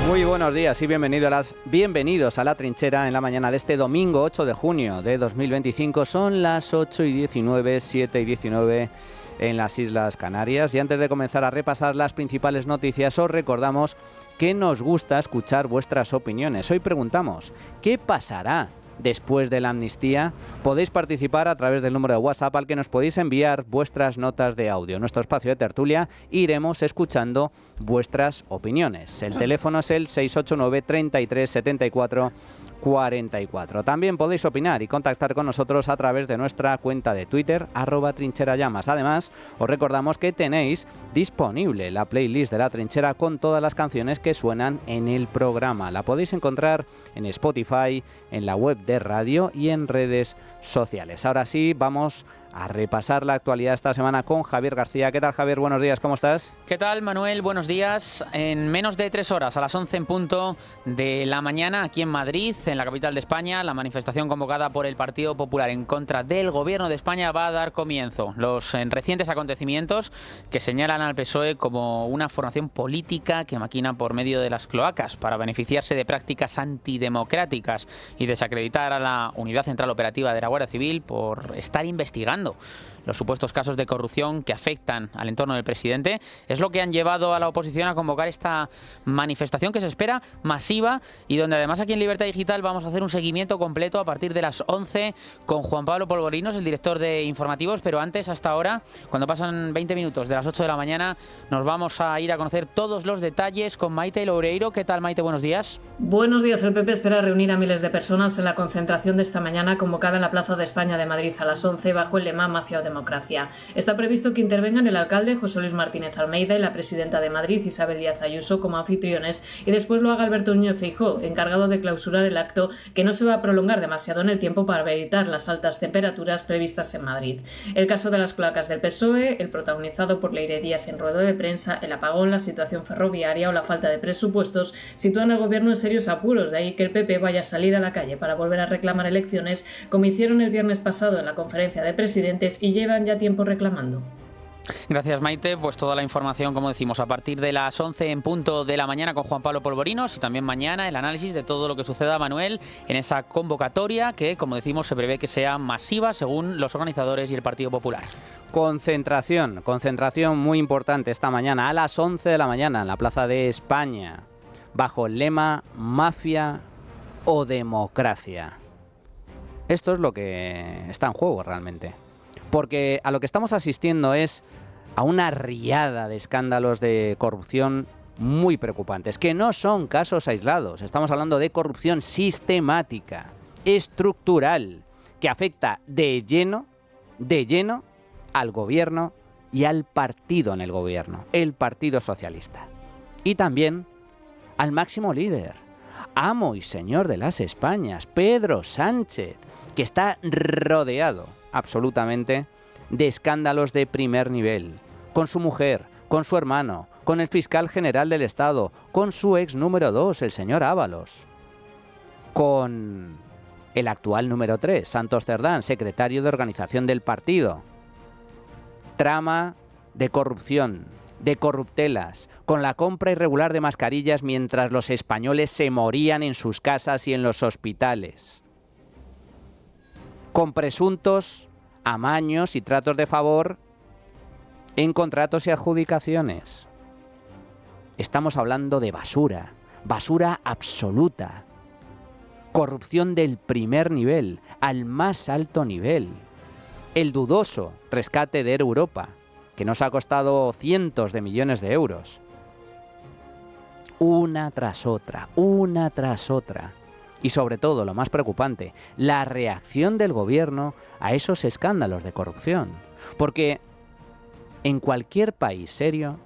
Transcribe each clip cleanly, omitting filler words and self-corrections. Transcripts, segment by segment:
Muy buenos días y bienvenidos a La Trinchera en la mañana de este domingo 8 de junio de 2025. Son las 8:19, 7:19 en las Islas Canarias. Y antes de comenzar a repasar las principales noticias, os recordamos que nos gusta escuchar vuestras opiniones. Hoy preguntamos, ¿qué pasará después de la amnistía? Podéis participar a través del número de WhatsApp al que nos podéis enviar vuestras notas de audio. En nuestro espacio de tertulia iremos escuchando vuestras opiniones. El teléfono es el 689 33 74 44. También podéis opinar y contactar con nosotros a través de nuestra cuenta de Twitter, @trincherallamas. Además, os recordamos que tenéis disponible la playlist de La Trinchera con todas las canciones que suenan en el programa. La podéis encontrar en Spotify, en la web de radio y en redes sociales. Ahora sí, vamos a repasar la actualidad esta semana con Javier García. ¿Qué tal, Javier? Buenos días, ¿cómo estás? ¿Qué tal, Manuel? Buenos días. En menos de 3 horas, a las 11 en punto de la mañana, aquí en Madrid, en la capital de España, la manifestación convocada por el Partido Popular en contra del Gobierno de España va a dar comienzo. Los recientes acontecimientos que señalan al PSOE como una formación política que maquina por medio de las cloacas para beneficiarse de prácticas antidemocráticas y desacreditar a la Unidad Central Operativa de la Guardia Civil por estar investigando los supuestos casos de corrupción que afectan al entorno del presidente, es lo que han llevado a la oposición a convocar esta manifestación que se espera masiva y donde además aquí en Libertad Digital vamos a hacer un seguimiento completo a partir de las 11 con Juan Pablo Polvorinos, el director de Informativos, pero antes, hasta ahora, cuando pasan 20 minutos de las 8 de la mañana, nos vamos a ir a conocer todos los detalles con Maite Loureiro. ¿Qué tal, Maite? Buenos días. Buenos días. El PP espera reunir a miles de personas en la concentración de esta mañana convocada en la Plaza de España de Madrid a las 11 bajo el lema Mafia o Democracia. Está previsto que intervengan el alcalde José Luis Martínez Almeida y la presidenta de Madrid, Isabel Díaz Ayuso, como anfitriones, y después lo haga Alberto Núñez Feijóo, encargado de clausurar el acto, que no se va a prolongar demasiado en el tiempo para evitar las altas temperaturas previstas en Madrid. El caso de las cloacas del PSOE, el protagonizado por Leire Díaz en rueda de prensa, el apagón, la situación ferroviaria o la falta de presupuestos sitúan al gobierno en serios apuros, de ahí que el PP vaya a salir a la calle para volver a reclamar elecciones, como hicieron el viernes pasado en la conferencia de presidentes y llevan ya tiempo reclamando. Gracias, Maite. Pues toda la información, como decimos, a partir de las 11 en punto de la mañana con Juan Pablo Polvorinos y también mañana el análisis de todo lo que suceda, Manuel, en esa convocatoria que, como decimos, se prevé que sea masiva según los organizadores y el Partido Popular. Concentración muy importante esta mañana a las 11 de la mañana en la Plaza de España, bajo el lema Mafia o Democracia. Esto es lo que está en juego realmente. Porque a lo que estamos asistiendo es a una riada de escándalos de corrupción muy preocupantes, que no son casos aislados. Estamos hablando de corrupción sistemática, estructural, que afecta de lleno al gobierno y al partido en el gobierno, el Partido Socialista. Y también al máximo líder, amo y señor de las Españas, Pedro Sánchez, que está rodeado absolutamente de escándalos de primer nivel, con su mujer, con su hermano, con el fiscal general del Estado, con su ex número 2, el señor Ábalos, con el actual número 3, Santos Cerdán, secretario de organización del partido. Trama de corrupción, de corruptelas, con la compra irregular de mascarillas mientras los españoles se morían en sus casas y en los hospitales, con presuntos amaños y tratos de favor en contratos y adjudicaciones. Estamos hablando de basura, basura absoluta, corrupción del primer nivel, al más alto nivel, el dudoso rescate de Air Europa, que nos ha costado cientos de millones de euros. Una tras otra. Y sobre todo, lo más preocupante, la reacción del gobierno a esos escándalos de corrupción. Porque en cualquier país serio,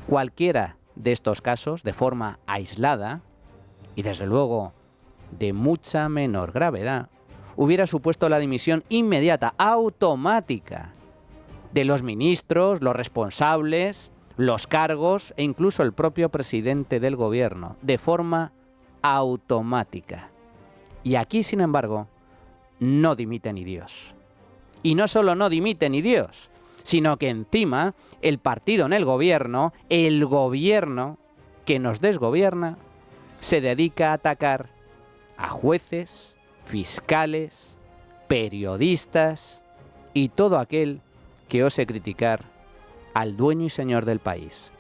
cualquiera de estos casos, de forma aislada, y desde luego de mucha menor gravedad, hubiera supuesto la dimisión inmediata, automática, de los ministros, los responsables, los cargos e incluso el propio presidente del gobierno, de forma automática. Y aquí, sin embargo, no dimite ni Dios. Y no solo no dimite ni Dios, sino que encima el partido en el gobierno, que nos desgobierna se dedica a atacar a jueces, fiscales, periodistas y todo aquel que ose criticar al dueño y señor del país.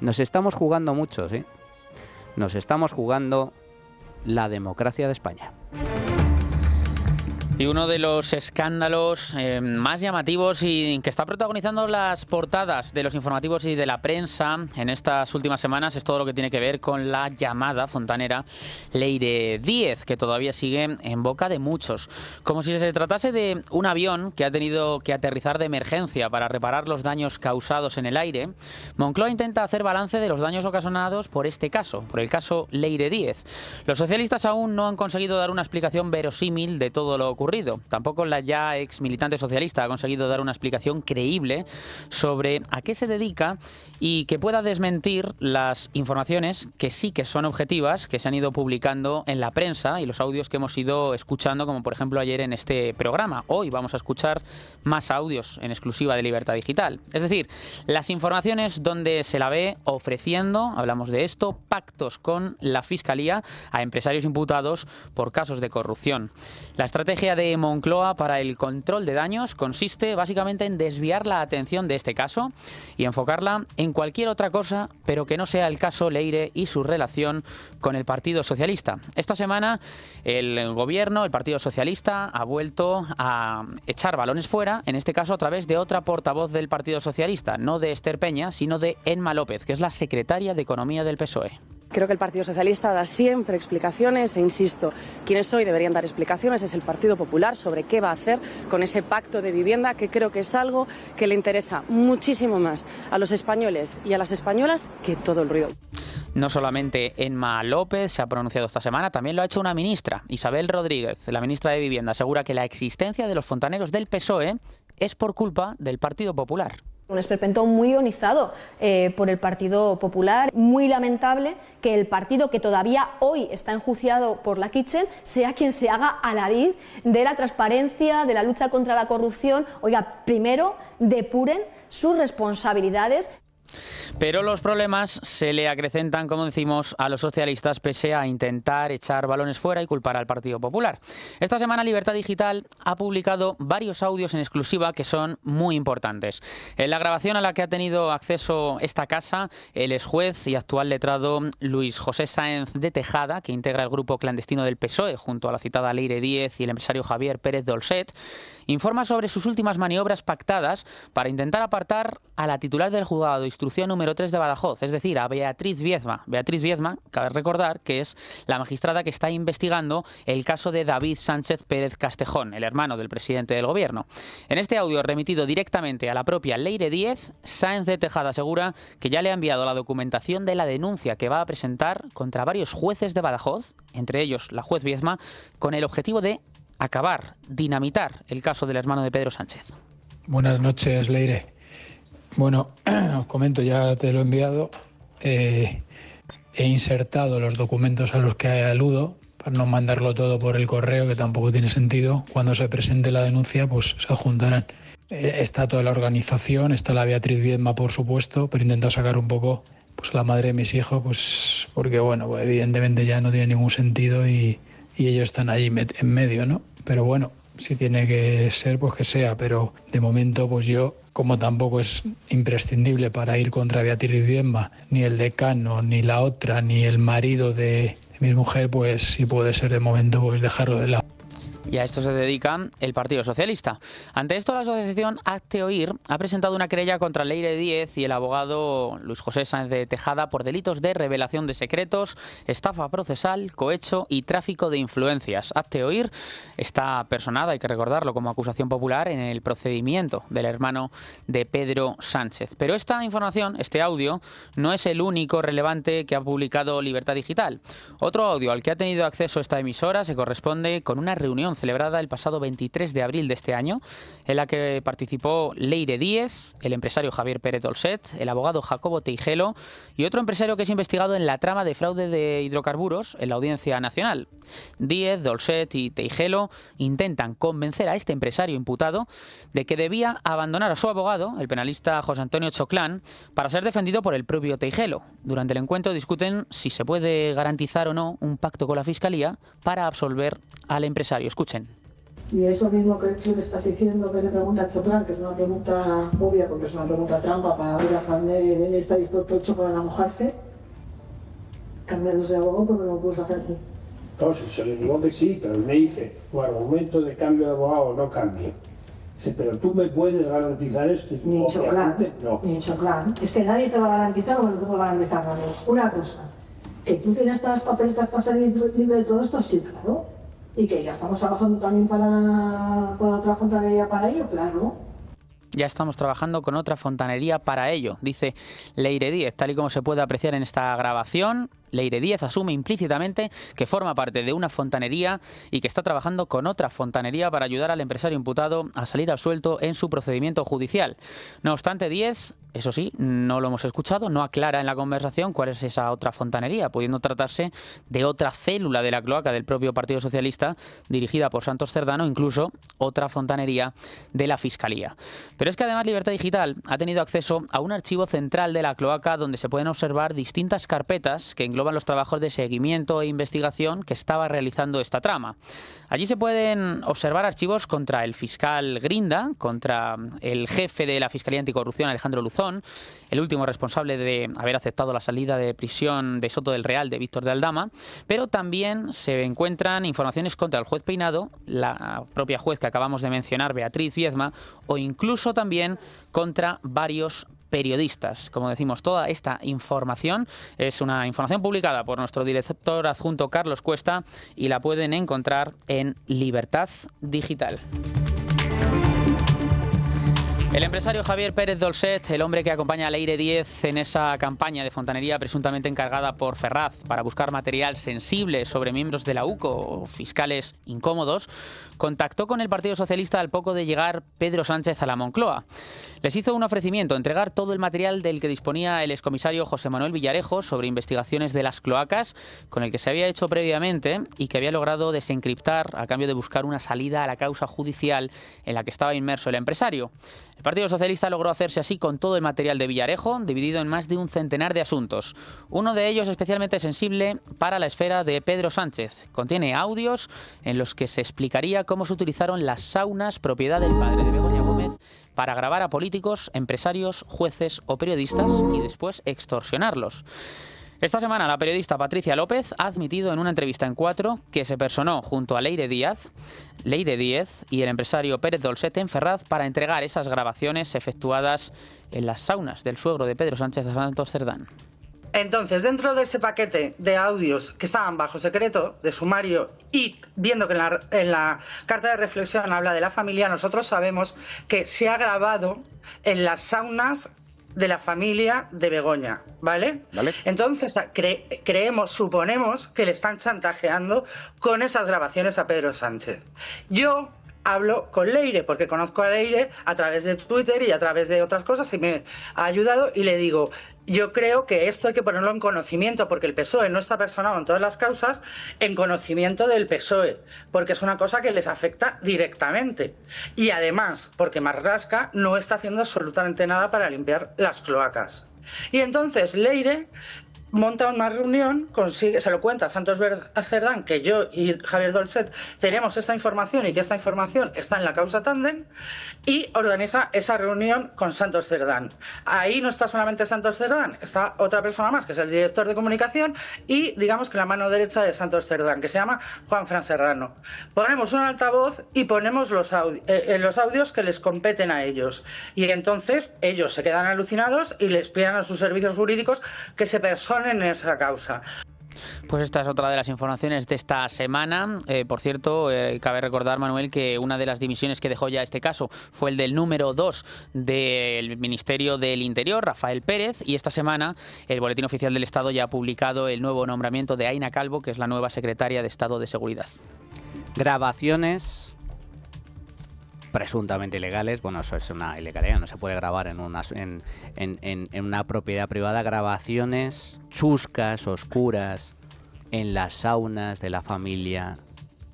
Nos estamos jugando mucho, ¿sí? Nos estamos jugando la democracia de España. Y uno de los escándalos más llamativos y que está protagonizando las portadas de los informativos y de la prensa en estas últimas semanas es todo lo que tiene que ver con la llamada fontanera Leire Díez, que todavía sigue en boca de muchos. Como si se tratase de un avión que ha tenido que aterrizar de emergencia para reparar los daños causados en el aire, Moncloa intenta hacer balance de los daños ocasionados por este caso, por el caso Leire Díez. Los socialistas aún no han conseguido dar una explicación verosímil de todo lo ocurrido. Tampoco la ya ex militante socialista ha conseguido dar una explicación creíble sobre a qué se dedica y que pueda desmentir las informaciones que sí que son objetivas, que se han ido publicando en la prensa y los audios que hemos ido escuchando, como por ejemplo ayer en este programa. Hoy vamos a escuchar más audios en exclusiva de Libertad Digital. Es decir, las informaciones donde se la ve ofreciendo, hablamos de esto, pactos con la Fiscalía a empresarios imputados por casos de corrupción. La estrategia de Moncloa para el control de daños consiste básicamente en desviar la atención de este caso y enfocarla en cualquier otra cosa, pero que no sea el caso Leire y su relación con el Partido Socialista. Esta semana el gobierno, el Partido Socialista, ha vuelto a echar balones fuera, en este caso a través de otra portavoz del Partido Socialista, no de Esther Peña, sino de Emma López, que es la secretaria de Economía del PSOE. Creo que el Partido Socialista da siempre explicaciones e insisto, quienes hoy deberían dar explicaciones es el Partido Popular sobre qué va a hacer con ese pacto de vivienda, que creo que es algo que le interesa muchísimo más a los españoles y a las españolas que todo el ruido. No solamente Emma López se ha pronunciado esta semana, también lo ha hecho una ministra, Isabel Rodríguez, la ministra de Vivienda, asegura que la existencia de los fontaneros del PSOE es por culpa del Partido Popular. Un esperpento muy ionizado por el Partido Popular. Muy lamentable que el partido que todavía hoy está enjuiciado por la Kitchen sea quien se haga aladid de la transparencia, de la lucha contra la corrupción. Oiga, primero depuren sus responsabilidades. Pero los problemas se le acrecentan, como decimos, a los socialistas pese a intentar echar balones fuera y culpar al Partido Popular. Esta semana Libertad Digital ha publicado varios audios en exclusiva que son muy importantes. En la grabación a la que ha tenido acceso esta casa, el exjuez y actual letrado Luis José Sáenz de Tejada, que integra el grupo clandestino del PSOE junto a la citada Leire Díez y el empresario Javier Pérez Dolcet, informa sobre sus últimas maniobras pactadas para intentar apartar a la titular del juzgado de instrucción número 3 de Badajoz, es decir, a Beatriz Viezma. Beatriz Viezma, cabe recordar que es la magistrada que está investigando el caso de David Sánchez Pérez Castejón, el hermano del presidente del gobierno. En este audio remitido directamente a la propia Leire Díez, Sáenz de Tejada asegura que ya le ha enviado la documentación de la denuncia que va a presentar contra varios jueces de Badajoz, entre ellos la juez Viezma, con el objetivo de acabar, dinamitar el caso del hermano de Pedro Sánchez. Buenas noches, Leire. Bueno, os comento, ya te lo he enviado. He insertado los documentos a los que aludo para no mandarlo todo por el correo, que tampoco tiene sentido. Cuando se presente la denuncia, pues se adjuntarán. Está toda la organización, está la Beatriz Viezma, por supuesto, pero intento sacar un poco pues la madre de mis hijos, pues porque bueno, pues, evidentemente ya no tiene ningún sentido y ellos están allí en medio, ¿no? Pero bueno, si tiene que ser, pues que sea, pero de momento pues yo, como tampoco es imprescindible para ir contra Beatriz Viezma, ni el decano, ni la otra, ni el marido de mi mujer, pues si puede ser de momento, pues dejarlo de lado. Y a esto se dedica el Partido Socialista. Ante esto, la asociación Hazte Oír ha presentado una querella contra Leire Díez y el abogado Luis José Sáenz de Tejada por delitos de revelación de secretos, estafa procesal, cohecho y tráfico de influencias. Hazte Oír está personada, hay que recordarlo, como acusación popular en el procedimiento del hermano de Pedro Sánchez. Pero esta información, este audio, no es el único relevante que ha publicado Libertad Digital. Otro audio al que ha tenido acceso esta emisora se corresponde con una reunión celebrada el pasado 23 de abril de este año, en la que participó Leire Díez, el empresario Javier Pérez Dolcet, el abogado Jacobo Teijelo y otro empresario que es investigado en la trama de fraude de hidrocarburos en la Audiencia Nacional. Díez, Dolcet y Teijelo intentan convencer a este empresario imputado de que debía abandonar a su abogado, el penalista José Antonio Choclán, para ser defendido por el propio Teijelo. Durante el encuentro discuten si se puede garantizar o no un pacto con la Fiscalía para absolver al empresario. Escuchen. Y eso mismo que tú le estás diciendo, que le pregunta a Choclán, que es una pregunta obvia porque es una pregunta trampa para ver hasta dónde él está dispuesto Choclán a mojarse, cambiándose de abogado porque no lo puedes hacer tú. No, se le digo que sí, pero él me dice, tu argumento de cambio de abogado no cambia. Dice, pero tú me puedes garantizar esto. Ni Choclán, no. Ni Choclán. Es que nadie te va a garantizar o no te va a garantizar nada. Una cosa, que tú tienes todas las papeletas para salir libre de todo esto, sí, claro. Y que ya estamos trabajando también para otra fontanería para ello, claro. Ya estamos trabajando con otra fontanería para ello, dice Leire Díez, tal y como se puede apreciar en esta grabación. Leire Díez asume implícitamente que forma parte de una fontanería y que está trabajando con otra fontanería para ayudar al empresario imputado a salir absuelto en su procedimiento judicial. No obstante, Díez, eso sí, no lo hemos escuchado, no aclara en la conversación cuál es esa otra fontanería, pudiendo tratarse de otra célula de la cloaca del propio Partido Socialista dirigida por Santos Cerdán o incluso otra fontanería de la Fiscalía. Pero es que además Libertad Digital ha tenido acceso a un archivo central de la cloaca donde se pueden observar distintas carpetas que engloban los trabajos de seguimiento e investigación que estaba realizando esta trama. Allí se pueden observar archivos contra el fiscal Grinda, contra el jefe de la Fiscalía Anticorrupción, Alejandro Luzón, el último responsable de haber aceptado la salida de prisión de Soto del Real de Víctor de Aldama, pero también se encuentran informaciones contra el juez Peinado, la propia juez que acabamos de mencionar, Beatriz Viezma, o incluso también contra varios periodistas. Como decimos, toda esta información es una información publicada por nuestro director adjunto Carlos Cuesta y la pueden encontrar en Libertad Digital. El empresario Javier Pérez Dolcet, el hombre que acompaña a Leire Díez en esa campaña de fontanería presuntamente encargada por Ferraz para buscar material sensible sobre miembros de la UCO o fiscales incómodos, contactó con el Partido Socialista al poco de llegar Pedro Sánchez a la Moncloa. Les hizo un ofrecimiento, entregar todo el material del que disponía el excomisario José Manuel Villarejo sobre investigaciones de las cloacas, con el que se había hecho previamente y que había logrado desencriptar a cambio de buscar una salida a la causa judicial en la que estaba inmerso el empresario. El Partido Socialista logró hacerse así con todo el material de Villarejo, dividido en más de un centenar de asuntos. Uno de ellos especialmente sensible para la esfera de Pedro Sánchez. Contiene audios en los que se explicaría cómo se utilizaron las saunas propiedad del padre de Begoña Gómez para grabar a políticos, empresarios, jueces o periodistas y después extorsionarlos. Esta semana la periodista Patricia López ha admitido en una entrevista en 4 que se personó junto a Leire Díez y el empresario Pérez Dolcet en Ferraz para entregar esas grabaciones efectuadas en las saunas del suegro de Pedro Sánchez a Santos Cerdán. Entonces, dentro de ese paquete de audios que estaban bajo secreto de sumario y viendo que en la carta de reflexión habla de la familia, nosotros sabemos que se ha grabado en las saunas de la familia de Begoña, ¿vale? Entonces, suponemos que le están chantajeando con esas grabaciones a Pedro Sánchez. Yo hablo con Leire, porque conozco a Leire a través de Twitter y a través de otras cosas y me ha ayudado y le digo, yo creo que esto hay que ponerlo en conocimiento porque el PSOE no está personado en todas las causas, en conocimiento del PSOE, porque es una cosa que les afecta directamente. Y además, porque Marlaska no está haciendo absolutamente nada para limpiar las cloacas. Y entonces Leire monta una reunión, se lo cuenta a Santos Cerdán que yo y Javier Dolcet tenemos esta información y que esta información está en la causa Tándem y organiza esa reunión con Santos Cerdán. Ahí no está solamente Santos Cerdán, está otra persona más que es el director de comunicación y digamos que la mano derecha de Santos Cerdán que se llama Juanfran Serrano. Ponemos un altavoz y ponemos los audios que les competen a ellos y entonces ellos se quedan alucinados y les piden a sus servicios jurídicos que se personen en esa causa. Pues esta es otra de las informaciones de esta semana. Por cierto, cabe recordar, Manuel, que una de las dimisiones que dejó ya este caso fue el del número 2 del Ministerio del Interior, Rafael Pérez, y esta semana el Boletín Oficial del Estado ya ha publicado el nuevo nombramiento de Aina Calvo, que es la nueva secretaria de Estado de Seguridad. Grabaciones presuntamente ilegales. Bueno, eso es una ilegalidad, no se puede grabar en una propiedad privada. Grabaciones chuscas, oscuras, en las saunas de la familia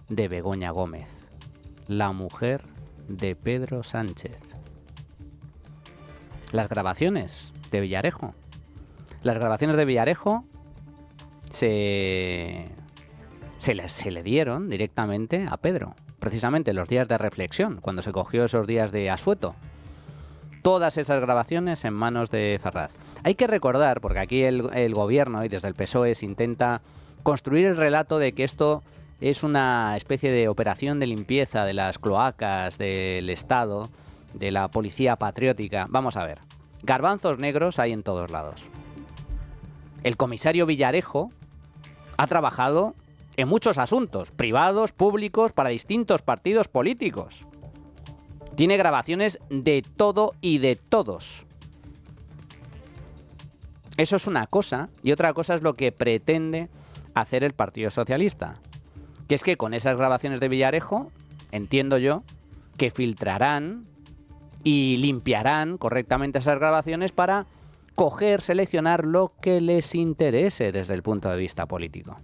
de Begoña Gómez, la mujer de Pedro Sánchez. Las grabaciones de Villarejo. Las grabaciones de Villarejo se le dieron directamente a Pedro, precisamente en los días de reflexión, cuando se cogió esos días de asueto. Todas esas grabaciones en manos de Ferraz. Hay que recordar, porque aquí el gobierno y desde el PSOE se intenta construir el relato de que esto es una especie de operación de limpieza de las cloacas del Estado, de la policía patriótica. Vamos a ver, garbanzos negros hay en todos lados. El comisario Villarejo ha trabajado en muchos asuntos, privados, públicos, para distintos partidos políticos. Tiene grabaciones de todo y de todos. Eso es una cosa, y otra cosa es lo que pretende hacer el Partido Socialista. Que es que con esas grabaciones de Villarejo, entiendo yo, que filtrarán y limpiarán correctamente esas grabaciones para coger, seleccionar lo que les interese desde el punto de vista político.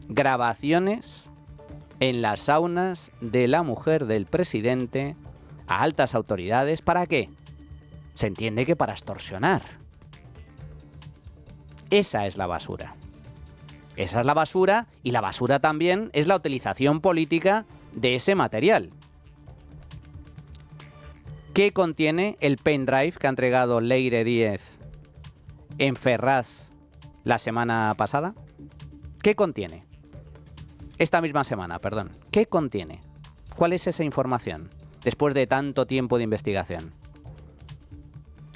Grabaciones en las saunas de la mujer del presidente a altas autoridades. ¿Para qué? Se entiende que para extorsionar. Esa es la basura. Esa es la basura, y la basura también es la utilización política de ese material. ¿Qué contiene el pendrive que ha entregado Leire Díez en Ferraz la semana pasada? ¿Qué contiene? Esta misma semana, perdón. ¿Qué contiene? ¿Cuál es esa información después de tanto tiempo de investigación?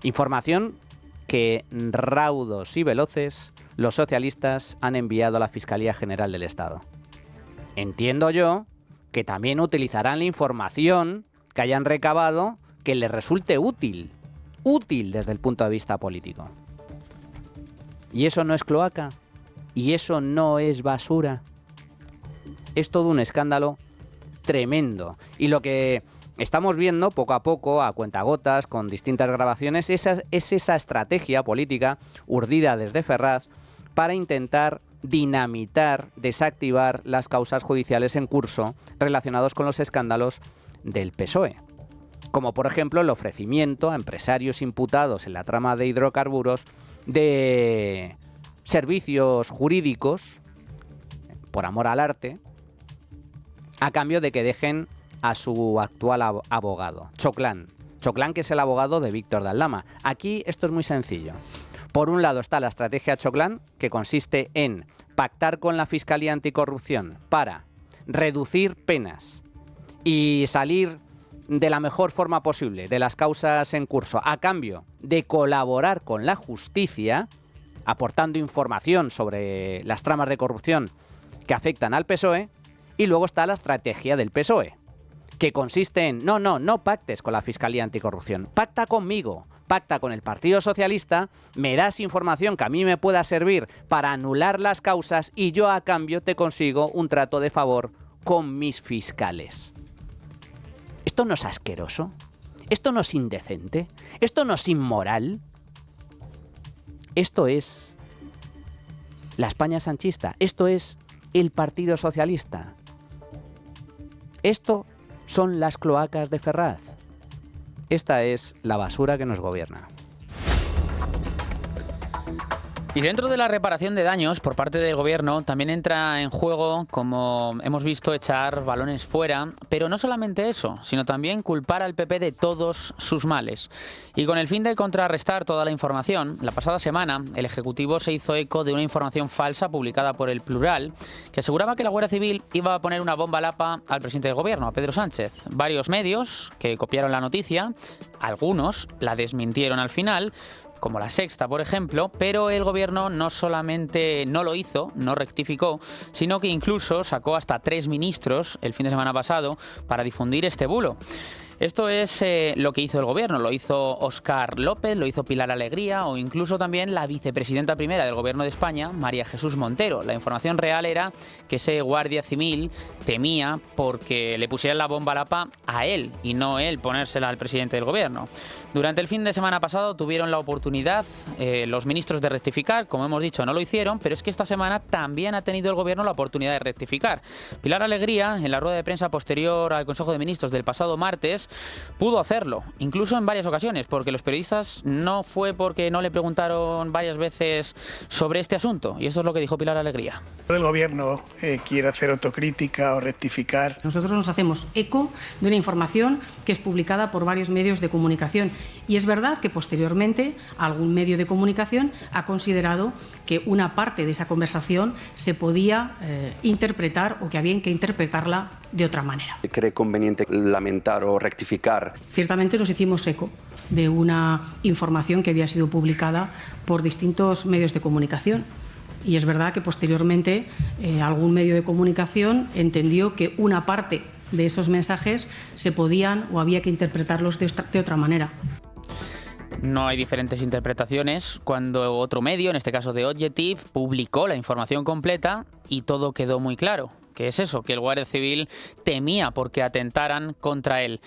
Información que raudos y veloces los socialistas han enviado a la Fiscalía General del Estado. Entiendo yo que también utilizarán la información que hayan recabado que les resulte útil desde el punto de vista político. Y eso no es cloaca, y eso no es basura. Es todo un escándalo tremendo. Y lo que estamos viendo poco a poco, a cuentagotas, con distintas grabaciones, es esa estrategia política urdida desde Ferraz para intentar dinamitar, desactivar las causas judiciales en curso relacionados con los escándalos del PSOE. Como por ejemplo el ofrecimiento a empresarios imputados en la trama de hidrocarburos de servicios jurídicos, por amor al arte, a cambio de que dejen a su actual abogado, Choclán, que es el abogado de Víctor de Aldama. Aquí esto es muy sencillo. Por un lado está la estrategia Choclán, que consiste en pactar con la Fiscalía Anticorrupción para reducir penas y salir de la mejor forma posible de las causas en curso, a cambio de colaborar con la justicia, aportando información sobre las tramas de corrupción que afectan al PSOE. Y luego está la estrategia del PSOE, que consiste en no pactes con la Fiscalía Anticorrupción, pacta conmigo, pacta con el Partido Socialista, me das información que a mí me pueda servir para anular las causas y yo a cambio te consigo un trato de favor con mis fiscales. ¿Esto no es asqueroso? ¿Esto no es indecente? ¿Esto no es inmoral? Esto es la España sanchista, esto es el Partido Socialista. Esto son las cloacas de Ferraz. Esta es la basura que nos gobierna. Y dentro de la reparación de daños por parte del gobierno también entra en juego, como hemos visto, echar balones fuera, pero no solamente eso, sino también culpar al PP de todos sus males. Y con el fin de contrarrestar toda la información, la pasada semana el Ejecutivo se hizo eco de una información falsa publicada por El Plural que aseguraba que la Guardia Civil iba a poner una bomba lapa al presidente del gobierno, a Pedro Sánchez. Varios medios que copiaron la noticia, algunos la desmintieron al final, como La Sexta, por ejemplo, pero el gobierno no solamente no lo hizo, no rectificó, sino que incluso sacó hasta 3 ministros el fin de semana pasado para difundir este bulo. Esto es lo que hizo el gobierno. Lo hizo Óscar López, lo hizo Pilar Alegría o incluso también la vicepresidenta primera del Gobierno de España, María Jesús Montero. La información real era que ese guardia civil temía porque le pusieran la bomba a Lapa a él y no él ponérsela al presidente del Gobierno. Durante el fin de semana pasado tuvieron la oportunidad los ministros de rectificar. Como hemos dicho, no lo hicieron, pero es que esta semana también ha tenido el Gobierno la oportunidad de rectificar. Pilar Alegría, en la rueda de prensa posterior al Consejo de Ministros del pasado martes, pudo hacerlo, incluso en varias ocasiones, porque los periodistas no fue porque no le preguntaron varias veces sobre este asunto, y eso es lo que dijo Pilar Alegría. El Gobierno quiere hacer autocrítica o rectificar. Nosotros nos hacemos eco de una información que es publicada por varios medios de comunicación, y es verdad que posteriormente algún medio de comunicación ha considerado que una parte de esa conversación se podía interpretar o que había que interpretarla de otra manera. ¿Cree conveniente lamentar o rectificar? Ciertamente nos hicimos eco de una información que había sido publicada por distintos medios de comunicación. Y es verdad que posteriormente algún medio de comunicación entendió que una parte de esos mensajes se podían o había que interpretarlos de otra manera. No hay diferentes interpretaciones cuando otro medio, en este caso The Objective, publicó la información completa y todo quedó muy claro. Que es eso, que el Guardia Civil temía porque atentaran contra él.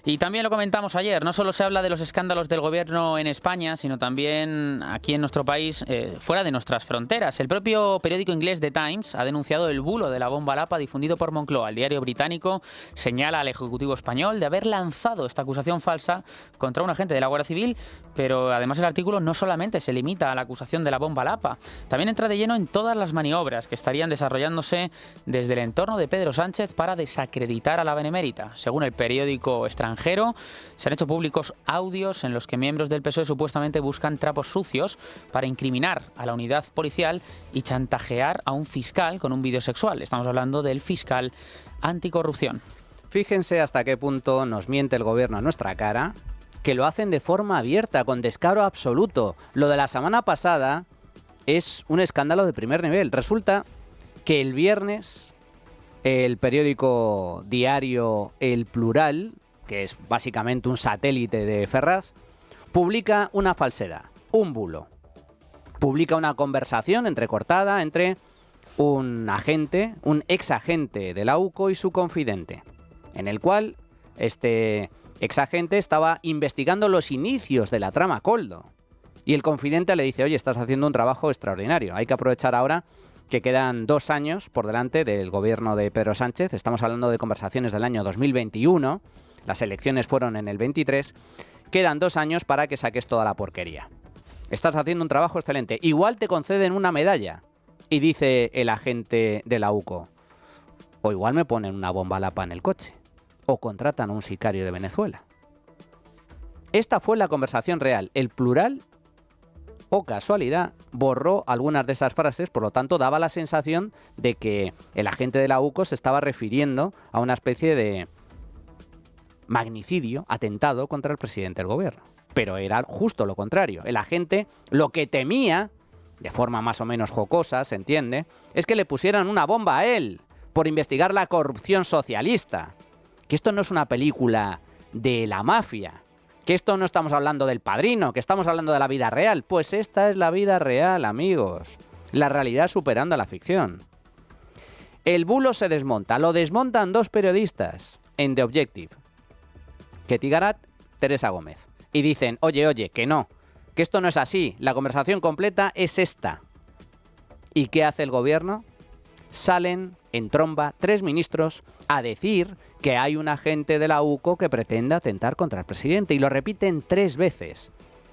Y también lo comentamos ayer, no solo se habla de los escándalos del gobierno en España, sino también aquí en nuestro país, fuera de nuestras fronteras. El propio periódico inglés The Times ha denunciado el bulo de la bomba Lapa difundido por Moncloa. El diario británico señala al Ejecutivo español de haber lanzado esta acusación falsa contra un agente de la Guardia Civil, pero además el artículo no solamente se limita a la acusación de la bomba Lapa, también entra de lleno en todas las maniobras que estarían desarrollándose desde el entorno de Pedro Sánchez para desacreditar a la benemérita. Según el periódico extranjero, se han hecho públicos audios en los que miembros del PSOE supuestamente buscan trapos sucios para incriminar a la unidad policial y chantajear a un fiscal con un vídeo sexual. Estamos hablando del fiscal anticorrupción. Fíjense hasta qué punto nos miente el gobierno a nuestra cara, que lo hacen de forma abierta, con descaro absoluto. Lo de la semana pasada es un escándalo de primer nivel. Resulta que el viernes el periódico diario El Plural, que es básicamente un satélite de Ferraz, publica una falsedad, un bulo. Publica una conversación entrecortada entre un agente, un exagente de la UCO y su confidente, en el cual este exagente estaba investigando los inicios de la trama Koldo. Y el confidente le dice, oye, estás haciendo un trabajo extraordinario, hay que aprovechar ahora que quedan 2 años por delante del gobierno de Pedro Sánchez. Estamos hablando de conversaciones del año 2021, las elecciones fueron en el 23, quedan 2 años para que saques toda la porquería. Estás haciendo un trabajo excelente, igual te conceden una medalla. Y dice el agente de la UCO, o igual me ponen una bomba Lapa en el coche, o contratan a un sicario de Venezuela. Esta fue la conversación real. El Plural, o casualidad, borró algunas de esas frases, por lo tanto daba la sensación de que el agente de la UCO se estaba refiriendo a una especie de magnicidio, atentado contra el presidente del gobierno. Pero era justo lo contrario. El agente lo que temía, de forma más o menos jocosa, se entiende, es que le pusieran una bomba a él por investigar la corrupción socialista. Que esto no es una película de la mafia. Que esto no estamos hablando del Padrino, que estamos hablando de la vida real. Pues esta es la vida real, amigos. La realidad superando a la ficción. El bulo se desmonta. Lo desmontan 2 periodistas en The Objective. Ketty Garat, Teresa Gómez. Y dicen, oye, que no. Que esto no es así. La conversación completa es esta. ¿Y qué hace el gobierno? Salen en tromba 3 ministros a decir que hay un agente de la UCO que pretende atentar contra el presidente. Y lo repiten 3 veces.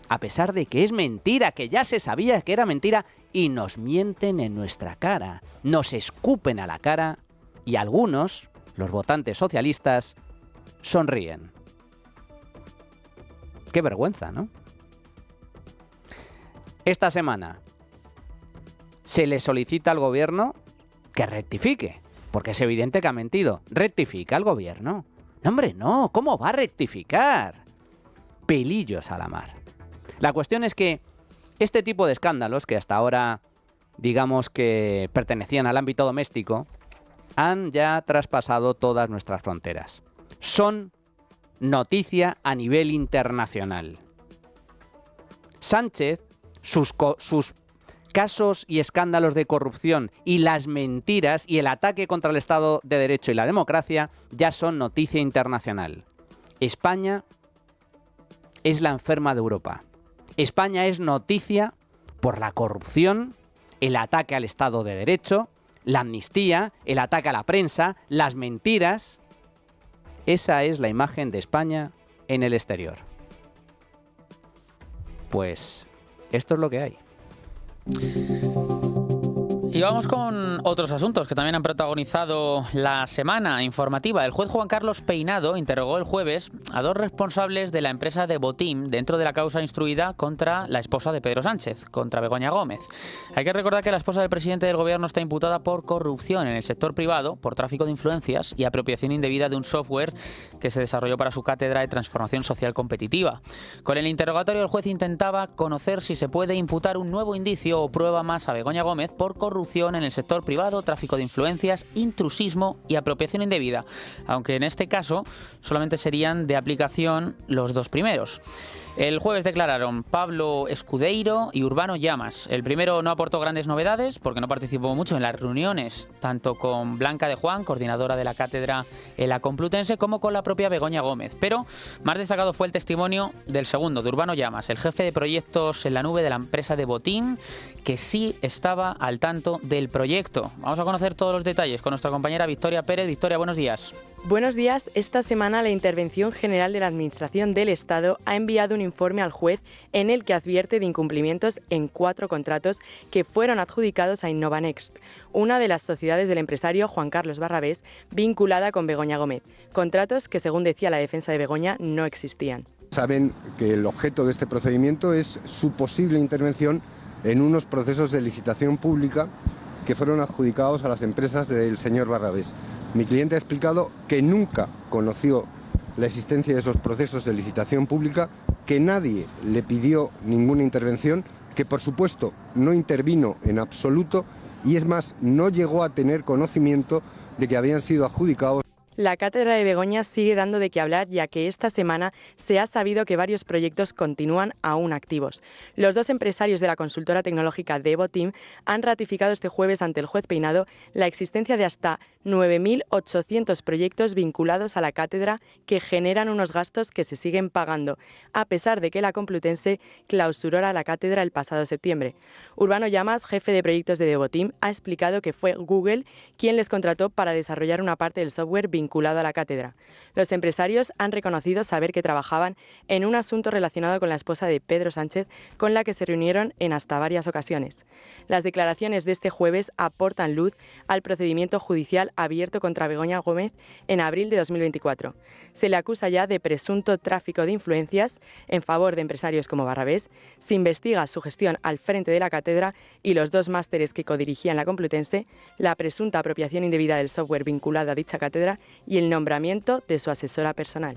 A pesar de que es mentira, que ya se sabía que era mentira. Y nos mienten en nuestra cara. Nos escupen a la cara. Y algunos, los votantes socialistas, sonríen. Qué vergüenza, ¿no? Esta semana se le solicita al gobierno que rectifique, porque es evidente que ha mentido. ¿Rectifica el gobierno? No, hombre, no. ¿Cómo va a rectificar? Pelillos a la mar. La cuestión es que este tipo de escándalos, que hasta ahora digamos que pertenecían al ámbito doméstico, han ya traspasado todas nuestras fronteras. Son noticia a nivel internacional. Sánchez, sus casos y escándalos de corrupción y las mentiras y el ataque contra el Estado de Derecho y la democracia ya son noticia internacional. España es la enferma de Europa. España es noticia por la corrupción, el ataque al Estado de Derecho, la amnistía, el ataque a la prensa, las mentiras. Esa es la imagen de España en el exterior. Pues esto es lo que hay. Y vamos con otros asuntos que también han protagonizado la semana informativa. El juez Juan Carlos Peinado interrogó el jueves a 2 responsables de la empresa de Botim dentro de la causa instruida contra la esposa de Pedro Sánchez, contra Begoña Gómez. Hay que recordar que la esposa del presidente del gobierno está imputada por corrupción en el sector privado, por tráfico de influencias y apropiación indebida de un software que se desarrolló para su cátedra de transformación social competitiva. Con el interrogatorio, el juez intentaba conocer si se puede imputar un nuevo indicio o prueba más a Begoña Gómez por corrupción en el sector privado, tráfico de influencias, intrusismo y apropiación indebida, aunque en este caso solamente serían de aplicación los 2 primeros. El jueves declararon Pablo Escudeiro y Urbano Llamas. El primero no aportó grandes novedades porque no participó mucho en las reuniones, tanto con Blanca de Juan, coordinadora de la cátedra en la Complutense, como con la propia Begoña Gómez. Pero más destacado fue el testimonio del segundo, de Urbano Llamas, el jefe de proyectos en la nube de la empresa de Botim, que sí estaba al tanto del proyecto. Vamos a conocer todos los detalles con nuestra compañera Victoria Pérez. Victoria, buenos días. Buenos días. Esta semana la Intervención General de la Administración del Estado ha enviado un informe al juez en el que advierte de incumplimientos en 4 contratos que fueron adjudicados a Innovanext, una de las sociedades del empresario Juan Carlos Barrabés vinculada con Begoña Gómez. Contratos que, según decía la defensa de Begoña, no existían. Saben que el objeto de este procedimiento es su posible intervención en unos procesos de licitación pública que fueron adjudicados a las empresas del señor Barrabés. Mi cliente ha explicado que nunca conoció la existencia de esos procesos de licitación pública, que nadie le pidió ninguna intervención, que por supuesto no intervino en absoluto y es más, no llegó a tener conocimiento de que habían sido adjudicados. La cátedra de Begoña sigue dando de qué hablar, ya que esta semana se ha sabido que varios proyectos continúan aún activos. Los 2 empresarios de la consultora tecnológica de Botim han ratificado este jueves ante el juez Peinado la existencia de hasta 9.800 proyectos vinculados a la cátedra que generan unos gastos que se siguen pagando, a pesar de que la Complutense clausuró la cátedra el pasado septiembre. Urbano Llamas, jefe de proyectos de Botim, ha explicado que fue Google quien les contrató para desarrollar una parte del software vinculado a la cátedra. Los empresarios han reconocido saber que trabajaban en un asunto relacionado con la esposa de Pedro Sánchez, con la que se reunieron en hasta varias ocasiones. Las declaraciones de este jueves aportan luz al procedimiento judicial abierto contra Begoña Gómez en abril de 2024. Se le acusa ya de presunto tráfico de influencias en favor de empresarios como Barrabés, se investiga su gestión al frente de la cátedra y los 2 másteres que codirigían la Complutense, la presunta apropiación indebida del software vinculado a dicha cátedra y el nombramiento de su asesora personal.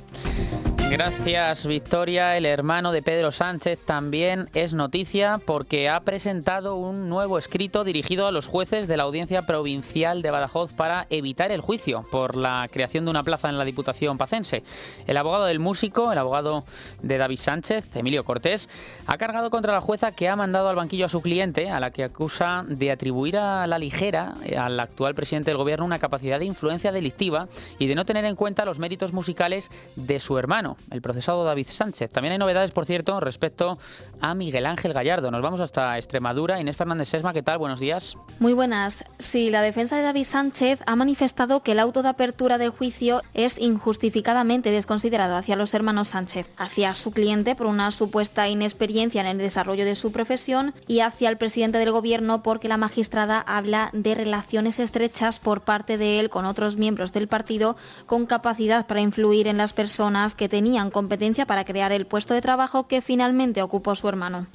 Gracias, Victoria. El hermano de Pedro Sánchez también es noticia porque ha presentado un nuevo escrito dirigido a los jueces de la Audiencia Provincial de Badajoz para evitar el juicio por la creación de una plaza en la Diputación pacense. El abogado del músico, el abogado de David Sánchez, Emilio Cortés, ha cargado contra la jueza que ha mandado al banquillo a su cliente, a la que acusa de atribuir a la ligera al actual presidente del gobierno una capacidad de influencia delictiva y de no tener en cuenta los méritos musicales de su hermano, el procesado David Sánchez. También hay novedades, por cierto, respecto a Miguel Ángel Gallardo. Nos vamos hasta Extremadura. Inés Fernández Sesma, ¿qué tal? Buenos días. Muy buenas. Sí, la defensa de David Sánchez ha manifestado que el auto de apertura del juicio es injustificadamente desconsiderado hacia los hermanos Sánchez, hacia su cliente por una supuesta inexperiencia en el desarrollo de su profesión y hacia el presidente del gobierno porque la magistrada habla de relaciones estrechas por parte de él con otros miembros del partido con capacidad para influir en las personas que tenían competencia para crear el puesto de trabajo que finalmente ocupó su hermano.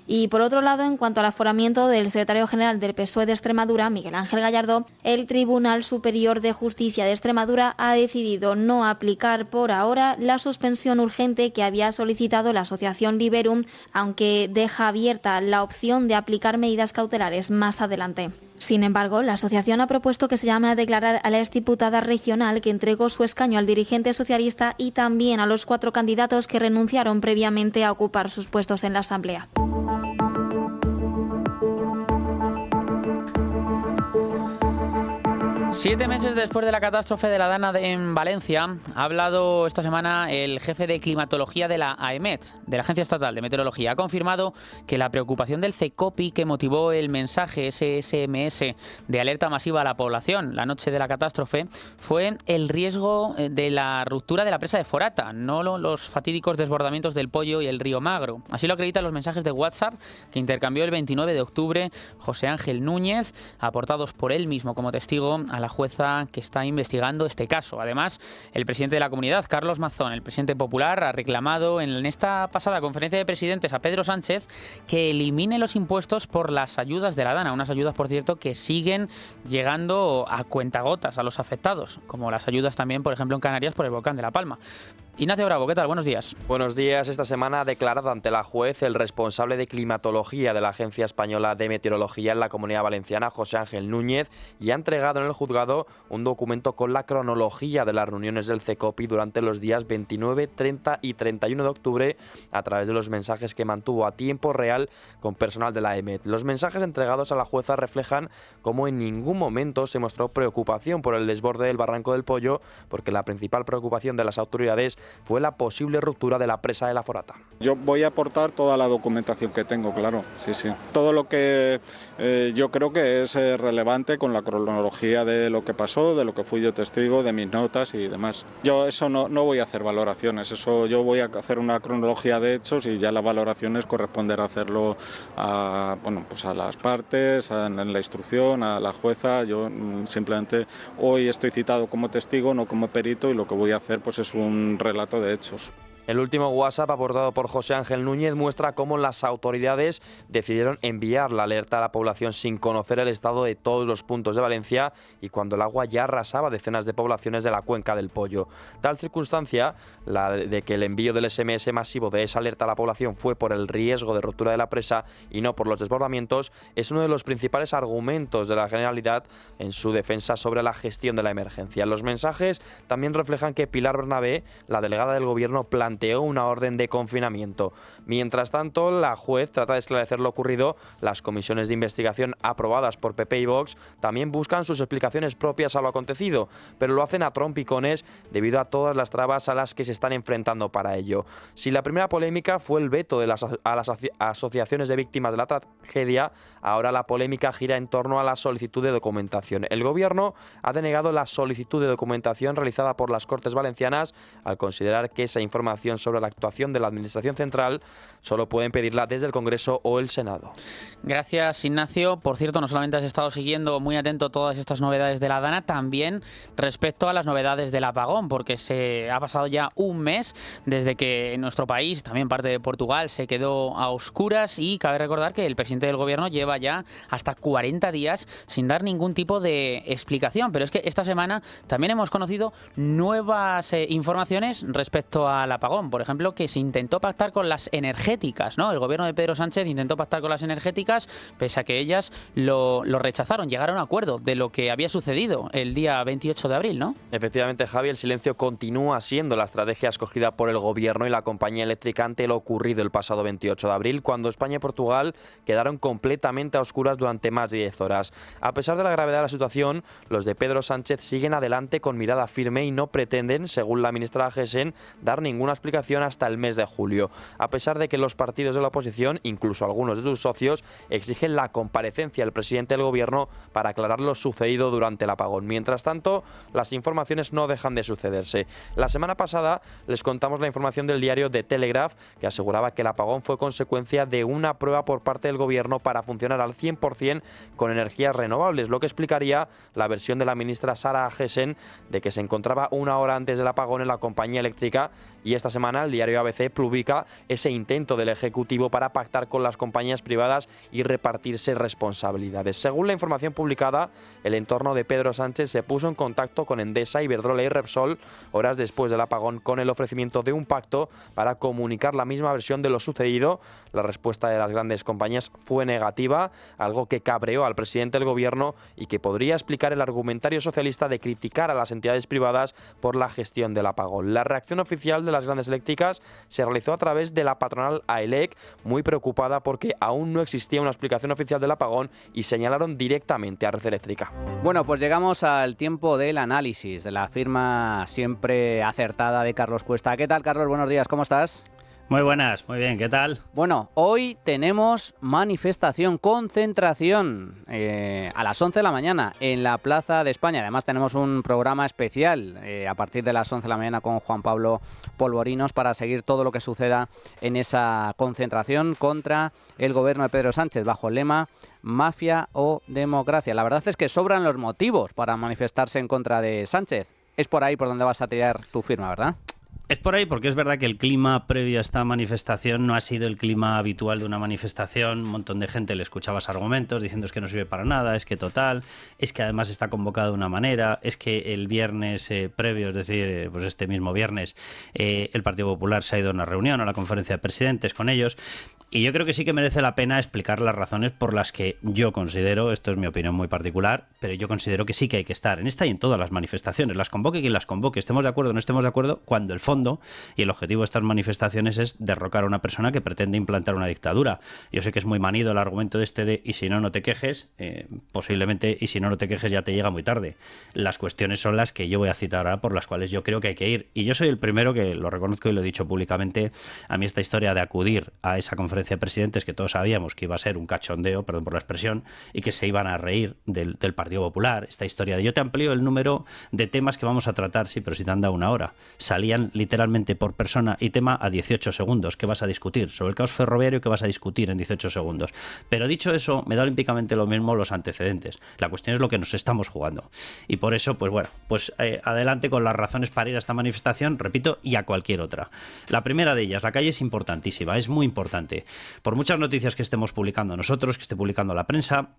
Y por otro lado, en cuanto al aforamiento del secretario general del PSOE de Extremadura, Miguel Ángel Gallardo, el Tribunal Superior de Justicia de Extremadura ha decidido no aplicar por ahora la suspensión urgente que había solicitado la asociación Liberum, aunque deja abierta la opción de aplicar medidas cautelares más adelante. Sin embargo, la asociación ha propuesto que se llame a declarar a la exdiputada regional que entregó su escaño al dirigente socialista y también a los 4 candidatos que renunciaron previamente a ocupar sus puestos en la Asamblea. Siete meses después de la catástrofe de la Dana en Valencia, ha hablado esta semana el jefe de climatología de la AEMET, de la Agencia Estatal de Meteorología. Ha confirmado que la preocupación del CECOPI que motivó el mensaje, ese SMS de alerta masiva a la población la noche de la catástrofe, fue el riesgo de la ruptura de la presa de Forata, no los fatídicos desbordamientos del Pollo y el río Magro. Así lo acreditan los mensajes de WhatsApp que intercambió el 29 de octubre José Ángel Núñez, aportados por él mismo como testigo a la jueza que está investigando este caso. Además, el presidente de la comunidad, Carlos Mazón, el presidente popular, ha reclamado en esta pasada conferencia de presidentes a Pedro Sánchez que elimine los impuestos por las ayudas de la Dana. Unas ayudas, por cierto, que siguen llegando a cuentagotas a los afectados, como las ayudas también, por ejemplo, en Canarias por el volcán de La Palma. Ignacio Bravo, ¿qué tal? Buenos días. Buenos días. Esta semana ha declarado ante la juez el responsable de climatología de la Agencia Española de Meteorología en la Comunidad Valenciana, José Ángel Núñez, y ha entregado en el juzgado un documento con la cronología de las reuniones del CECOPI durante los días 29, 30 y 31 de octubre a través de los mensajes que mantuvo a tiempo real con personal de la AEMET. Los mensajes entregados a la jueza reflejan cómo en ningún momento se mostró preocupación por el desborde del Barranco del Pollo, porque la principal preocupación de las autoridades fue la posible ruptura de la presa de la Forata. Yo voy a aportar toda la documentación que tengo, claro, sí. Todo lo que yo creo que es relevante con la cronología de lo que pasó, de lo que fui yo testigo, de mis notas y demás. Yo eso no voy a hacer valoraciones, eso yo voy a hacer una cronología de hechos y ya las valoraciones corresponderá hacerlo a las partes, en la instrucción, a la jueza. Yo simplemente hoy estoy citado como testigo, no como perito, y lo que voy a hacer pues es un relato de hechos. El último WhatsApp aportado por José Ángel Núñez muestra cómo las autoridades decidieron enviar la alerta a la población sin conocer el estado de todos los puntos de Valencia y cuando el agua ya arrasaba decenas de poblaciones de la cuenca del Pollo. Tal circunstancia, la de que el envío del SMS masivo de esa alerta a la población fue por el riesgo de ruptura de la presa y no por los desbordamientos, es uno de los principales argumentos de la Generalidad en su defensa sobre la gestión de la emergencia. Los mensajes también reflejan que Pilar Bernabé, la delegada del Gobierno, planteó una orden de confinamiento. Mientras tanto, la juez trata de esclarecer lo ocurrido. Las comisiones de investigación aprobadas por PP y Vox también buscan sus explicaciones propias a lo acontecido, pero lo hacen a trompicones debido a todas las trabas a las que se están enfrentando para ello. Si la primera polémica fue el veto de las asociaciones de víctimas de la tragedia, ahora la polémica gira en torno a la solicitud de documentación. El Gobierno ha denegado la solicitud de documentación realizada por las Cortes Valencianas al considerar que esa información sobre la actuación de la Administración Central solo pueden pedirla desde el Congreso o el Senado. Gracias, Ignacio. Por cierto, no solamente has estado siguiendo muy atento todas estas novedades de la Dana, también respecto a las novedades del apagón, porque se ha pasado ya un mes desde que nuestro país, también parte de Portugal, se quedó a oscuras y cabe recordar que el presidente del Gobierno lleva ya hasta 40 días sin dar ningún tipo de explicación. Pero es que esta semana también hemos conocido nuevas informaciones respecto al apagón. Por ejemplo, que se intentó pactar con las energéticas, ¿no? El gobierno de Pedro Sánchez intentó pactar con las energéticas, pese a que ellas lo rechazaron. Llegaron a un acuerdo de lo que había sucedido el día 28 de abril, ¿no? Efectivamente, Javi, el silencio continúa siendo la estrategia escogida por el gobierno y la compañía eléctrica ante lo ocurrido el pasado 28 de abril, cuando España y Portugal quedaron completamente a oscuras durante más de 10 horas. A pesar de la gravedad de la situación, los de Pedro Sánchez siguen adelante con mirada firme y no pretenden, según la ministra Agesen, dar ninguna explicación hasta el mes de julio, a pesar de que los partidos de la oposición, incluso algunos de sus socios, exigen la comparecencia del presidente del Gobierno para aclarar lo sucedido durante el apagón. Mientras tanto, las informaciones no dejan de sucederse. La semana pasada les contamos la información del diario The Telegraph, que aseguraba que el apagón fue consecuencia de una prueba por parte del Gobierno para funcionar al 100% con energías renovables, lo que explicaría la versión de la ministra Sara Agesen de que se encontraba una hora antes del apagón en la compañía eléctrica y esta semana el diario ABC publica ese intento del Ejecutivo para pactar con las compañías privadas y repartirse responsabilidades. Según la información publicada, el entorno de Pedro Sánchez se puso en contacto con Endesa, Iberdrola y Repsol horas después del apagón con el ofrecimiento de un pacto para comunicar la misma versión de lo sucedido. La respuesta de las grandes compañías fue negativa, algo que cabreó al presidente del gobierno y que podría explicar el argumentario socialista de criticar a las entidades privadas por la gestión del apagón. La reacción oficial de las grandes eléctricas se realizó a través de la patronal AELEC, muy preocupada porque aún no existía una explicación oficial del apagón y señalaron directamente a Red Eléctrica. Bueno, pues llegamos al tiempo del análisis, de la firma siempre acertada de Carlos Cuesta. ¿Qué tal, Carlos? Buenos días, ¿cómo estás? Muy buenas, muy bien, ¿qué tal? Bueno, hoy tenemos manifestación, concentración a las 11 de la mañana en la Plaza de España. Además tenemos un programa especial a partir de las 11 de la mañana con Juan Pablo Polvorinos para seguir todo lo que suceda en esa concentración contra el gobierno de Pedro Sánchez bajo el lema Mafia o Democracia. La verdad es que sobran los motivos para manifestarse en contra de Sánchez. Es por ahí por donde vas a tirar tu firma, ¿verdad? Es por ahí porque es verdad que el clima previo a esta manifestación no ha sido el clima habitual de una manifestación. Un montón de gente le escuchabas argumentos diciendo es que no sirve para nada, es que total, es que además está convocado de una manera, es que el viernes previo, es decir, pues este mismo viernes, el Partido Popular se ha ido a una reunión, a la conferencia de presidentes con ellos. Y yo creo que sí que merece la pena explicar las razones por las que yo considero, esto es mi opinión muy particular, pero yo considero que sí que hay que estar en esta y en todas las manifestaciones, las convoque quien las convoque, estemos de acuerdo o no estemos de acuerdo, cuando el fondo y el objetivo de estas manifestaciones es derrocar a una persona que pretende implantar una dictadura. Yo sé que es muy manido el argumento de y si no, no te quejes, posiblemente y si no, no te quejes ya te llega muy tarde. Las cuestiones son las que yo voy a citar ahora por las cuales yo creo que hay que ir. Y yo soy el primero que lo reconozco y lo he dicho públicamente, a mí esta historia de acudir a esa conferencia de presidentes que todos sabíamos que iba a ser un cachondeo, perdón por la expresión, y que se iban a reír del Partido Popular, esta historia de yo te amplío el número de temas que vamos a tratar, sí, pero si te han dado una hora. Salían literalmente por persona y tema a 18 segundos. ¿Qué vas a discutir? Sobre el caos ferroviario, ¿qué vas a discutir en 18 segundos? Pero dicho eso, me da olímpicamente lo mismo los antecedentes. La cuestión es lo que nos estamos jugando. Y por eso, pues bueno, pues adelante con las razones para ir a esta manifestación, repito, y a cualquier otra. La primera de ellas, la calle es importantísima, es muy importante. Por muchas noticias que estemos publicando nosotros, que esté publicando la prensa,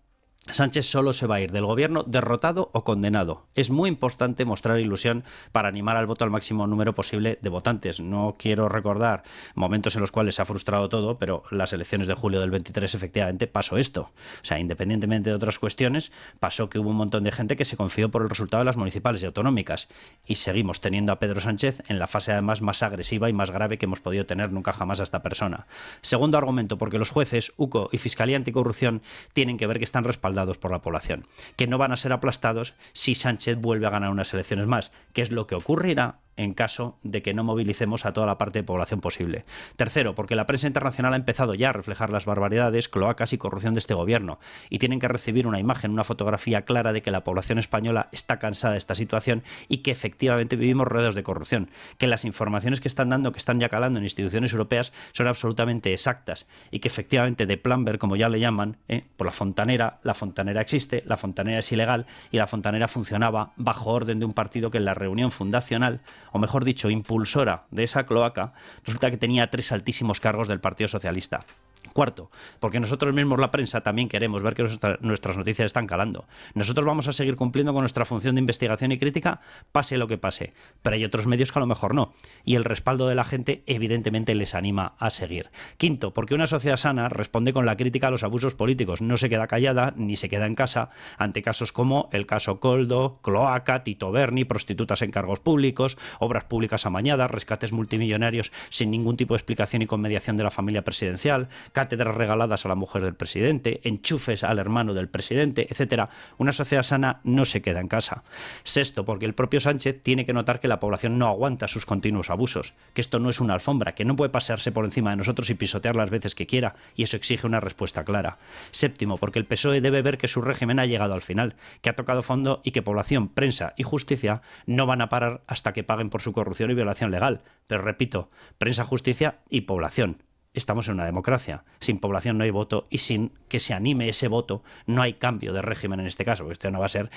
Sánchez solo se va a ir del gobierno derrotado o condenado. Es muy importante mostrar ilusión para animar al voto al máximo número posible de votantes. No quiero recordar momentos en los cuales se ha frustrado todo, pero las elecciones de julio del 23 efectivamente pasó esto. O sea, independientemente de otras cuestiones, pasó que hubo un montón de gente que se confió por el resultado de las municipales y autonómicas. Y seguimos teniendo a Pedro Sánchez en la fase además más agresiva y más grave que hemos podido tener nunca jamás a esta persona. Segundo argumento, porque los jueces, UCO y Fiscalía Anticorrupción tienen que ver que están respaldados por la población, que no van a ser aplastados si Sánchez vuelve a ganar unas elecciones más, que es lo que ocurrirá en caso de que no movilicemos a toda la parte de población posible. Tercero, porque la prensa internacional ha empezado ya a reflejar las barbaridades, cloacas y corrupción de este gobierno, y tienen que recibir una imagen, una fotografía clara de que la población española está cansada de esta situación y que efectivamente vivimos rodeados de corrupción, que las informaciones que están dando, que están ya calando en instituciones europeas, son absolutamente exactas, y que efectivamente de Plumber, como ya le llaman, por la fontanera existe, la fontanera es ilegal, y la fontanera funcionaba bajo orden de un partido que en la reunión fundacional, o mejor dicho, impulsora de esa cloaca, resulta que tenía 3 altísimos cargos del Partido Socialista. Cuarto, porque nosotros mismos, la prensa, también queremos ver que nuestras noticias están calando. Nosotros vamos a seguir cumpliendo con nuestra función de investigación y crítica, pase lo que pase, pero hay otros medios que a lo mejor no, y el respaldo de la gente evidentemente les anima a seguir. Quinto, porque una sociedad sana responde con la crítica a los abusos políticos, no se queda callada ni se queda en casa ante casos como el caso Coldo, Cloaca, Tito Berni, prostitutas en cargos públicos, obras públicas amañadas, rescates multimillonarios sin ningún tipo de explicación y con mediación de la familia presidencial, cátedras regaladas a la mujer del presidente, enchufes al hermano del presidente, etcétera. Una sociedad sana no se queda en casa. Sexto, porque el propio Sánchez tiene que notar que la población no aguanta sus continuos abusos, que esto no es una alfombra, que no puede pasearse por encima de nosotros y pisotear las veces que quiera, y eso exige una respuesta clara. Séptimo, porque el PSOE debe ver que su régimen ha llegado al final, que ha tocado fondo y que población, prensa y justicia no van a parar hasta que paguen por su corrupción y violación legal. Pero repito, prensa, justicia y población. Estamos en una democracia. Sin población no hay voto y sin que se anime ese voto no hay cambio de régimen en este caso, porque esto no va a ser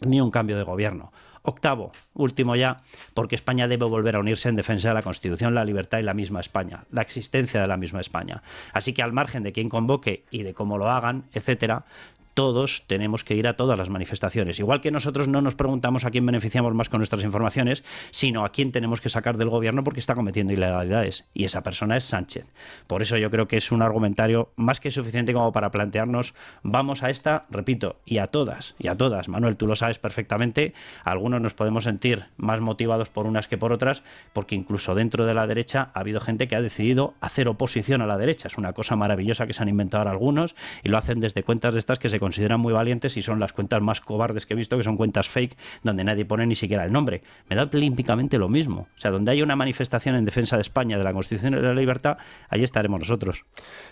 ni un cambio de gobierno. Octavo, último ya, porque España debe volver a unirse en defensa de la Constitución, la libertad y la misma España, la existencia de la misma España. Así que al margen de quién convoque y de cómo lo hagan, etcétera, todos tenemos que ir a todas las manifestaciones. Igual que nosotros no nos preguntamos a quién beneficiamos más con nuestras informaciones, sino a quién tenemos que sacar del gobierno porque está cometiendo ilegalidades. Y esa persona es Sánchez. Por eso yo creo que es un argumentario más que suficiente como para plantearnos, vamos a esta, repito, y a todas. Manuel, tú lo sabes perfectamente. Algunos nos podemos sentir más motivados por unas que por otras, porque incluso dentro de la derecha ha habido gente que ha decidido hacer oposición a la derecha. Es una cosa maravillosa que se han inventado ahora algunos y lo hacen desde cuentas de estas que se consideran muy valientes y son las cuentas más cobardes que he visto, que son cuentas fake donde nadie pone ni siquiera el nombre. Me da olímpicamente lo mismo. O sea, donde haya una manifestación en defensa de España, de la Constitución y de la libertad, ahí estaremos nosotros.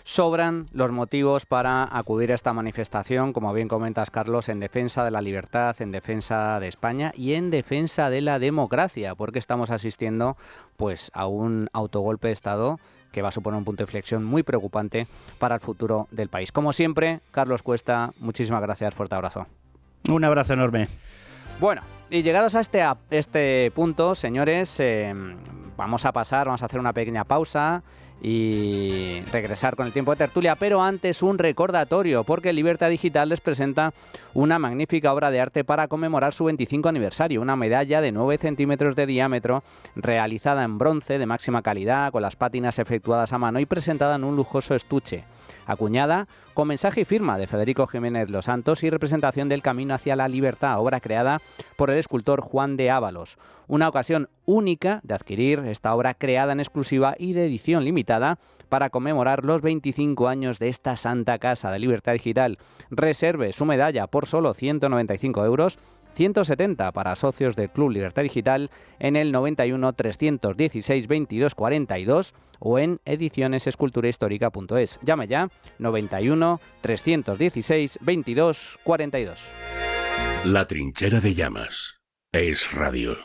Sobran los motivos para acudir a esta manifestación, como bien comentas, Carlos, en defensa de la libertad, en defensa de España y en defensa de la democracia, porque estamos asistiendo pues a un autogolpe de Estado que va a suponer un punto de inflexión muy preocupante para el futuro del país. Como siempre, Carlos Cuesta, muchísimas gracias, fuerte abrazo. Un abrazo enorme. Bueno, y llegados a este punto, señores, vamos a hacer una pequeña pausa y regresar con el tiempo de tertulia, pero antes un recordatorio, porque Libertad Digital les presenta una magnífica obra de arte para conmemorar su 25 aniversario, una medalla de 9 centímetros de diámetro, realizada en bronce de máxima calidad, con las pátinas efectuadas a mano y presentada en un lujoso estuche, acuñada con mensaje y firma de Federico Jiménez Los Santos y representación del Camino hacia la Libertad, obra creada por el escultor Juan de Ábalos. Una ocasión única de adquirir esta obra creada en exclusiva y de edición limitada para conmemorar los 25 años de esta santa casa de Libertad Digital. Reserve su medalla por solo 195 euros, 170 para socios del Club Libertad Digital en el 91 316 22 42 o en edicionesesculturahistórica.es. Llame ya, 91 316 22 42. La Trinchera de Llamas. Es Radio.